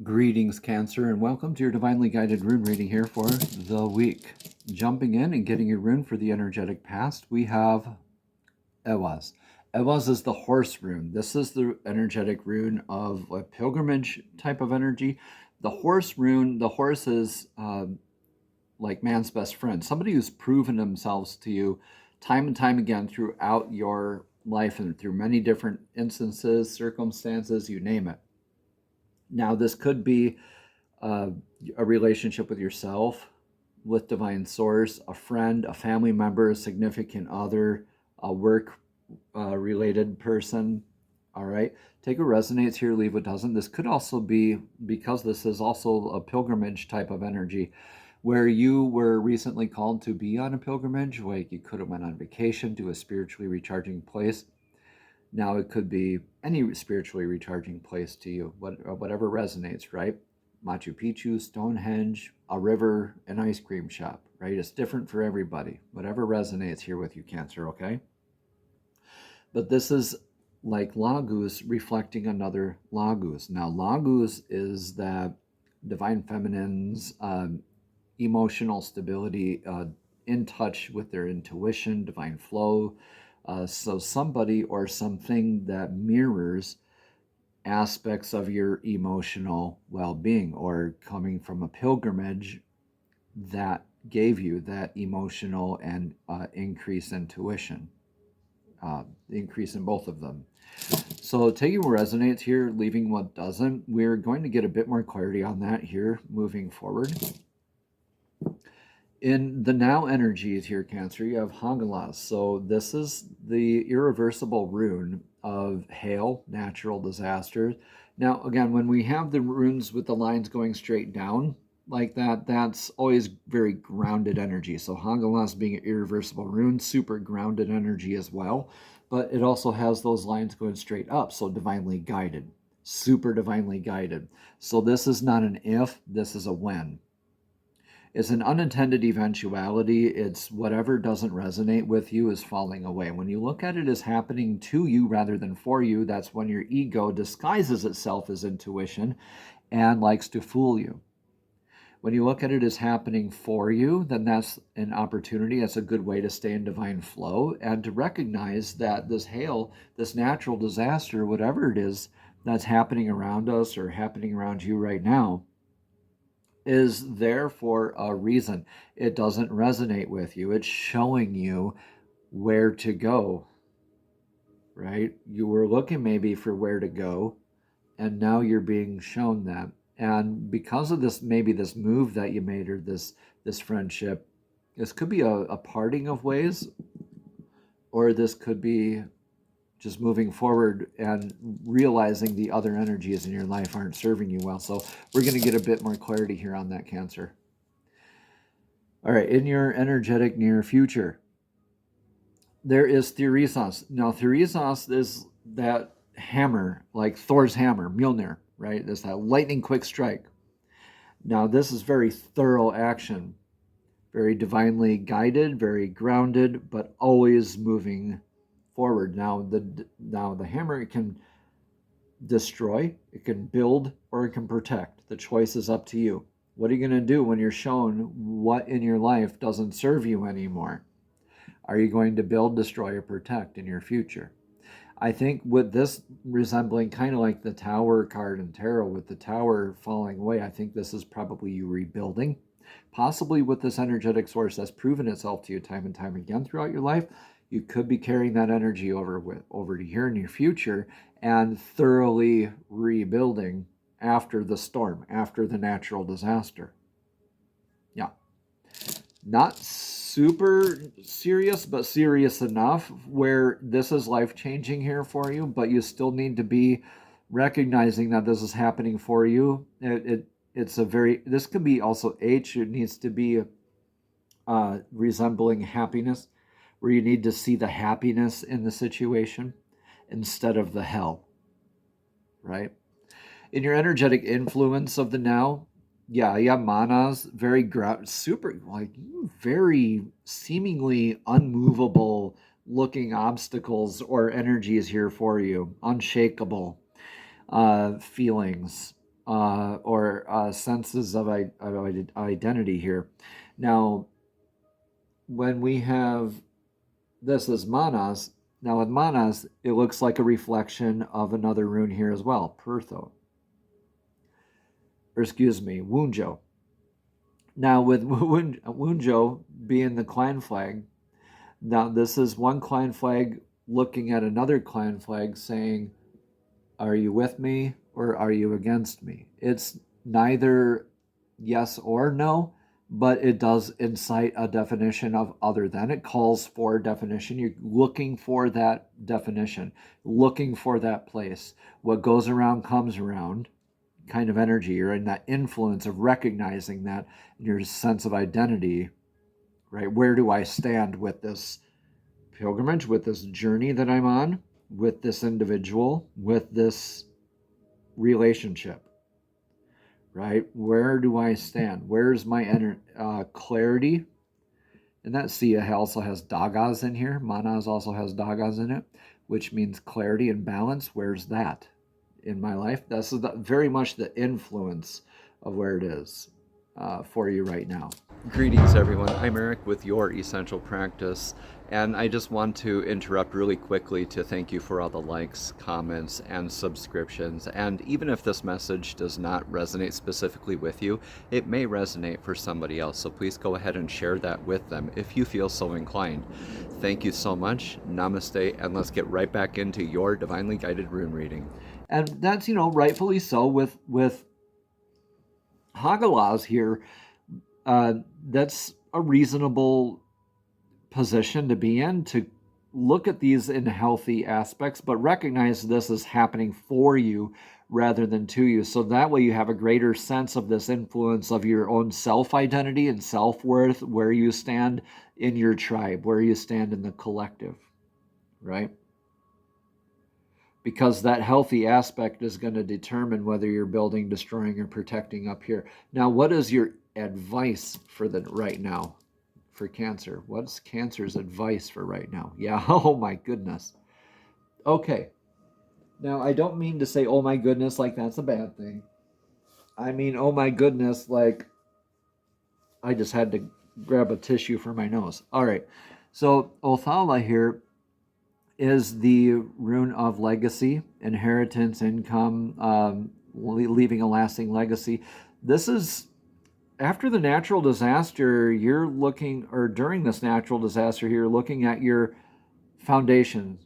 Greetings, Cancer, and welcome to your divinely guided rune reading here for the week. Jumping in and getting your rune for the energetic past, we have Ewaz. Ewaz is the horse rune. This is the energetic rune of a pilgrimage type of energy. The horse rune, the horse is like man's best friend, somebody who's proven themselves to you time and time again throughout your life and through many different instances, circumstances, you name it. Now, this could be a relationship with yourself, with divine source, a friend, a family member, a significant other, a work related person. All right. Take what resonates here, leave what doesn't. This could also be, because this is also a pilgrimage type of energy, where you were recently called to be on a pilgrimage, like you could have went on vacation to a spiritually recharging place. Now it could be any spiritually recharging place to you, whatever resonates, right? Machu Picchu, Stonehenge, a river, an ice cream shop, right? It's different for everybody. Whatever resonates here with you, Cancer, okay? But this is like Lagus reflecting another Lagus. Now, Lagus is that divine feminine's emotional stability, in touch with their intuition, divine flow. So somebody or something that mirrors aspects of your emotional well-being, or coming from a pilgrimage that gave you that emotional and increase intuition, increase in both of them. So taking what resonates here, leaving what doesn't. We're going to get a bit more clarity on that here moving forward. In the now energies here, Cancer, you have Hangalas. So this is the irreversible rune of hail, natural disasters. Now, again, when we have the runes with the lines going straight down like that, that's always very grounded energy. So Hangalas being an irreversible rune, super grounded energy as well. But it also has those lines going straight up, so divinely guided, super divinely guided. So this is not an if, this is a when. It's an unintended eventuality. It's whatever doesn't resonate with you is falling away. When you look at it as happening to you rather than for you, that's when your ego disguises itself as intuition and likes to fool you. When you look at it as happening for you, then that's an opportunity. That's a good way to stay in divine flow and to recognize that this hail, this natural disaster, whatever it is that's happening around us or happening around you right now, is there for a reason. It doesn't resonate with you. It's showing you where to go, right? You were looking maybe for where to go, and now you're being shown that. And because of this, maybe this move that you made, or this friendship, this could be a parting of ways, or this could be just moving forward and realizing the other energies in your life aren't serving you well. So we're going to get a bit more clarity here on that, Cancer. All right, in your energetic near future, there is Theresos. Now, Theresos is that hammer, like Thor's hammer, Mjolnir, right? There's that lightning quick strike. Now, this is very thorough action, very divinely guided, very grounded, but always moving forward. Now the hammer can destroy, it can build, or it can protect. The choice is up to you. What are you going to do when you're shown what in your life doesn't serve you anymore? Are you going to build, destroy, or protect in your future? I think with this resembling kind of like the Tower card in tarot, with the Tower falling away, I think this is probably you rebuilding, possibly with this energetic source that's proven itself to you time and time again throughout your life. You could be carrying that energy over to here in your future and thoroughly rebuilding after the storm, after the natural disaster. Yeah. Not super serious, but serious enough where this is life-changing here for you, but you still need to be recognizing that this is happening for you. This could be also H. It needs to be resembling happiness, where you need to see the happiness in the situation instead of the hell, right? In your energetic influence of the now, yeah, manas, very super, like very seemingly unmovable looking obstacles or energies here for you, unshakable feelings, or senses of identity here. Now, when we have this as manas, now with manas, it looks like a reflection of another rune here as well, Pertho. Or excuse me, Wunjo. Now with Wunjo being the clan flag, now this is one clan flag looking at another clan flag saying, are you with me or are you against me? It's neither yes or no, but it does incite a definition of other than. It calls for a definition. You're looking for that definition, looking for that place. What goes around comes around kind of energy. You're in that influence of recognizing that in your sense of identity, right? Where do I stand with this pilgrimage, with this journey that I'm on, with this individual, with this relationship, right? Where do I stand? Where's my clarity? And that Sia also has dagas in here. Manas also has dagas in it, which means clarity and balance. Where's that in my life? This is very much the influence of where it is for you right now. Greetings, everyone. I'm Eric with Your Essential Practice, and I just want to interrupt really quickly to thank you for all the likes, comments, and subscriptions. And even if this message does not resonate specifically with you, it may resonate for somebody else. So please go ahead and share that with them if you feel so inclined. Thank you so much. Namaste, and let's get right back into your divinely guided rune reading. And that's, rightfully so with Hagalas here. That's a reasonable position to be in, to look at these in healthy aspects, but recognize this is happening for you rather than to you. So that way you have a greater sense of this influence of your own self-identity and self-worth, where you stand in your tribe, where you stand in the collective, right? Because that healthy aspect is going to determine whether you're building, destroying, or protecting up here. Now, what is your advice for the right now for Cancer? What's Cancer's advice for right now? Yeah, oh my goodness. Okay. Now, I don't mean to say, oh my goodness, like that's a bad thing. I mean, oh my goodness, like I just had to grab a tissue for my nose. All right. So, Othala here is the rune of legacy, inheritance, income, leaving a lasting legacy. This is after the natural disaster. You're looking, or during this natural disaster, you're looking at your foundation,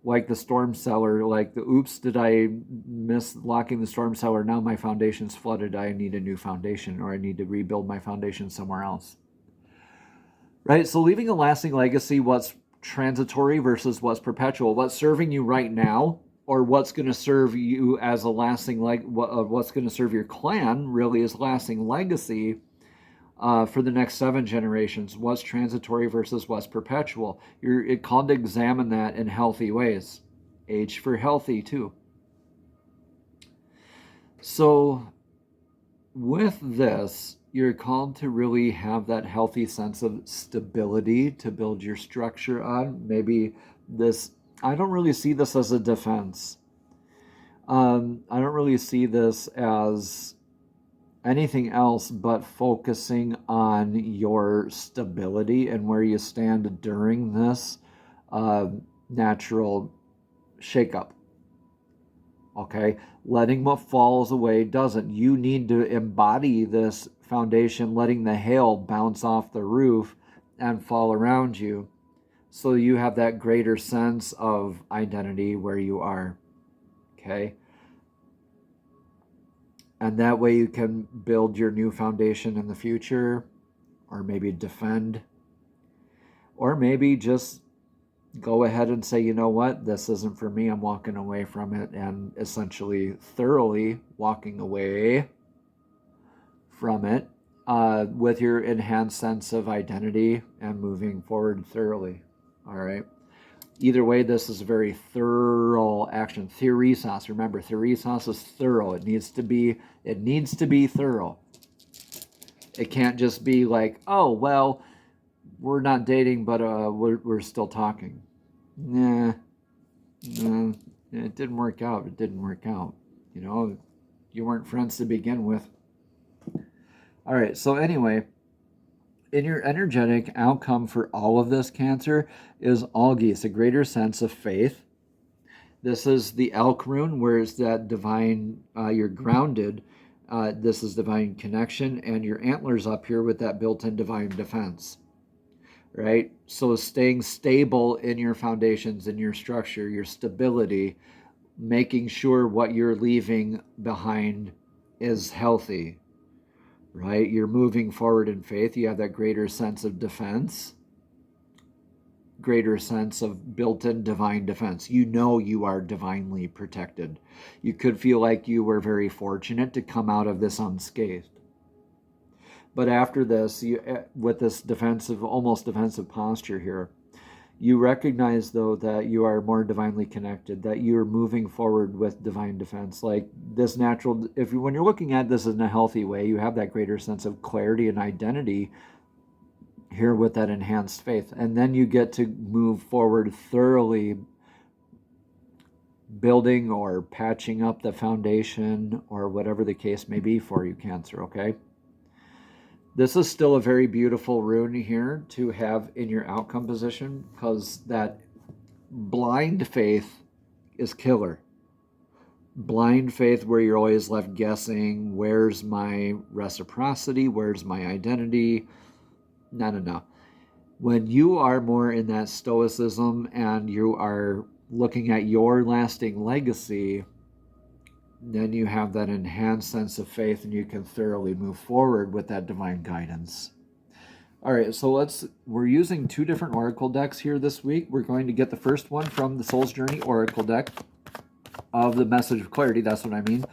like the storm cellar, like the oops, did I miss locking the storm cellar? Now my foundation's flooded. I need a new foundation, or I need to rebuild my foundation somewhere else. Right? So leaving a lasting legacy, what's transitory versus what's perpetual, what's serving you right now, or what's going to serve you as a lasting, what's going to serve your clan really is lasting legacy for the next 7 generations. What's transitory versus what's perpetual. You're called to examine that in healthy ways. Age for healthy too. So with this, you're called to really have that healthy sense of stability to build your structure on. Maybe this, I don't really see this as a defense. I don't really see this as anything else but focusing on your stability and where you stand during this natural shakeup. Okay, letting what falls away doesn't. You need to embody this foundation, letting the hail bounce off the roof and fall around you, so you have that greater sense of identity where you are. Okay, and that way you can build your new foundation in the future, or maybe defend, or maybe just go ahead and say, you know what, this isn't for me, I'm walking away from it, and essentially thoroughly walking away from it with your enhanced sense of identity and moving forward thoroughly. All right. Either way, this is a very thorough action. Theoresis, remember, theoresis is thorough. It needs to be thorough. It can't just be like, oh, well, we're not dating, but we're still talking. Nah, it didn't work out. It didn't work out. You weren't friends to begin with. All right, so anyway, in your energetic outcome for all of this, Cancer, is Algae, a greater sense of faith. This is the elk rune, where it's that divine, you're grounded. This is divine connection, and your antlers up here with that built-in divine defense, right? So staying stable in your foundations, in your structure, your stability, making sure what you're leaving behind is healthy, right? You're moving forward in faith. You have that greater sense of defense, greater sense of built-in divine defense. You know you are divinely protected. You could feel like you were very fortunate to come out of this unscathed. But after this, with this defensive, almost defensive posture here, you recognize, though, that you are more divinely connected, that you're moving forward with divine defense. Like this natural, when you're looking at this in a healthy way, you have that greater sense of clarity and identity here with that enhanced faith. And then you get to move forward thoroughly, building or patching up the foundation or whatever the case may be for you, Cancer, okay? This is still a very beautiful rune here to have in your outcome position, because that blind faith is killer. Blind faith where you're always left guessing, where's my reciprocity, where's my identity? No. When you are more in that stoicism and you are looking at your lasting legacy, then you have that enhanced sense of faith and you can thoroughly move forward with that divine guidance. All right, so we're using two different oracle decks here this week. We're going to get the first one from the Soul's Journey Oracle deck of the Message of Clarity. That's what I mean.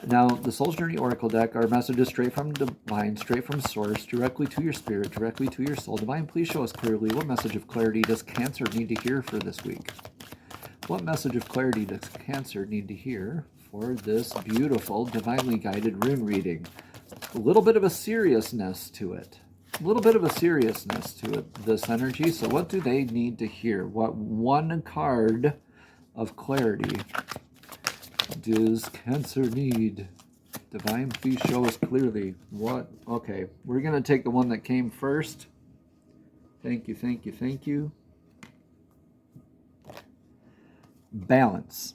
Now, the Soul's Journey Oracle deck are messages straight from Divine, straight from Source, directly to your spirit, directly to your soul. Divine, please show us clearly, what message of clarity does Cancer need to hear for this week? What message of clarity does Cancer need to hear for this beautiful, divinely guided rune reading? A little bit of a seriousness to it. This energy. So what do they need to hear? What one card of clarity does Cancer need? Divine, please show us clearly. What? Okay, we're going to take the one that came first. Thank you. Balance.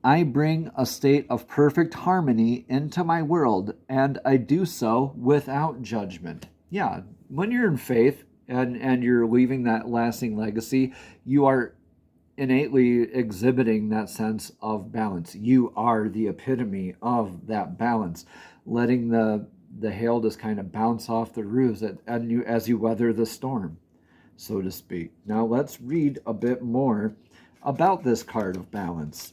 I bring a state of perfect harmony into my world, and I do so without judgment. Yeah, when you're in faith and you're leaving that lasting legacy, you are innately exhibiting that sense of balance. You are the epitome of that balance, letting the hail just kind of bounce off the roofs as you weather the storm, so to speak. Now let's read a bit more about this card of balance.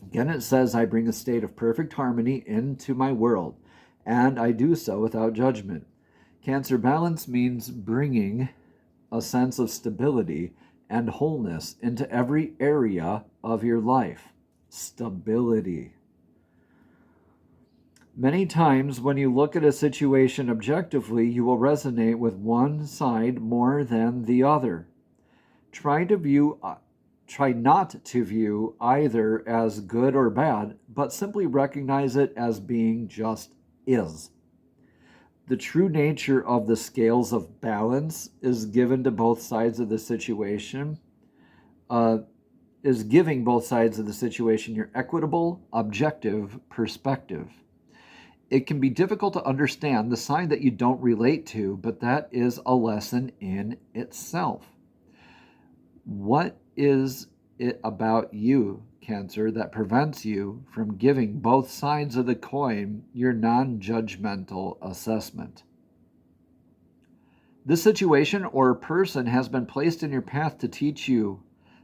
Again, it says, I bring a state of perfect harmony into my world, and I do so without judgment. Cancer, balance means bringing a sense of stability and wholeness into every area of your life. Stability. Many times when you look at a situation objectively, you will resonate with one side more than the other. Try not to view either as good or bad, but simply recognize it as being just is. The true nature of the scales of balance is given to both sides of the situation, is giving both sides of the situation your equitable, objective perspective. It can be difficult to understand the side that you don't relate to, but that is a lesson in itself. What is it about you, Cancer, that prevents you from giving both sides of the coin your non-judgmental assessment? This situation or person has been placed in your path to teach you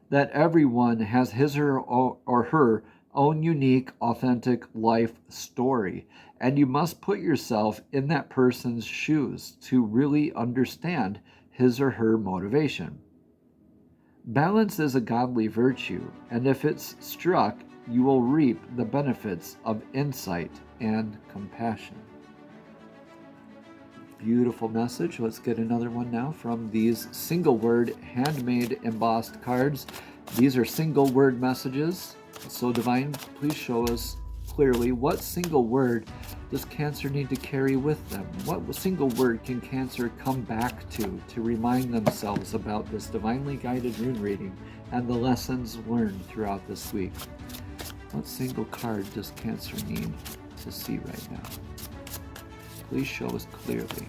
that everyone has his or her own unique, authentic life story, and you must put yourself in that person's shoes to really understand his or her motivation. Balance is a godly virtue, and if it's struck, you will reap the benefits of insight and compassion. Beautiful message. Let's get another one now from these single word handmade embossed cards. These are single word messages. So Divine, please show us clearly, what single word does Cancer need to carry with them? What single word can Cancer come back to remind themselves about this divinely guided rune reading and the lessons learned throughout this week? What single card does Cancer need to see right now? Please show us clearly.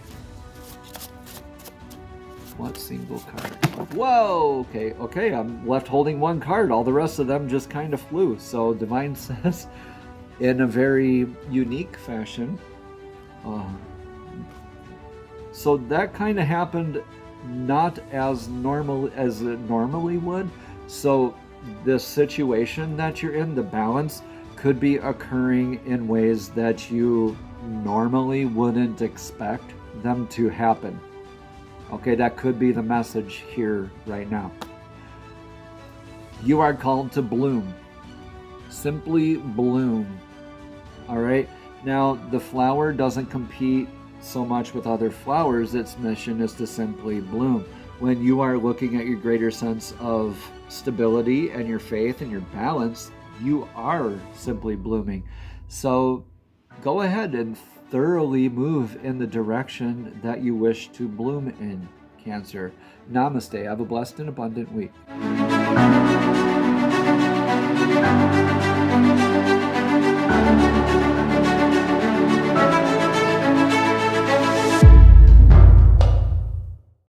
What single card? Whoa! Okay, I'm left holding one card. All the rest of them just kind of flew. So Divine says, in a very unique fashion, so that kind of happened not as normal as it normally would. So this situation that you're in, the balance, could be occurring in ways that you normally wouldn't expect them to happen. Okay, that could be the message here right now. You are called to bloom. Simply bloom. All right? Now, the flower doesn't compete so much with other flowers. Its mission is to simply bloom. When you are looking at your greater sense of stability and your faith and your balance, you are simply blooming. So go ahead and thoroughly move in the direction that you wish to bloom in, Cancer. Namaste. Have a blessed and abundant week.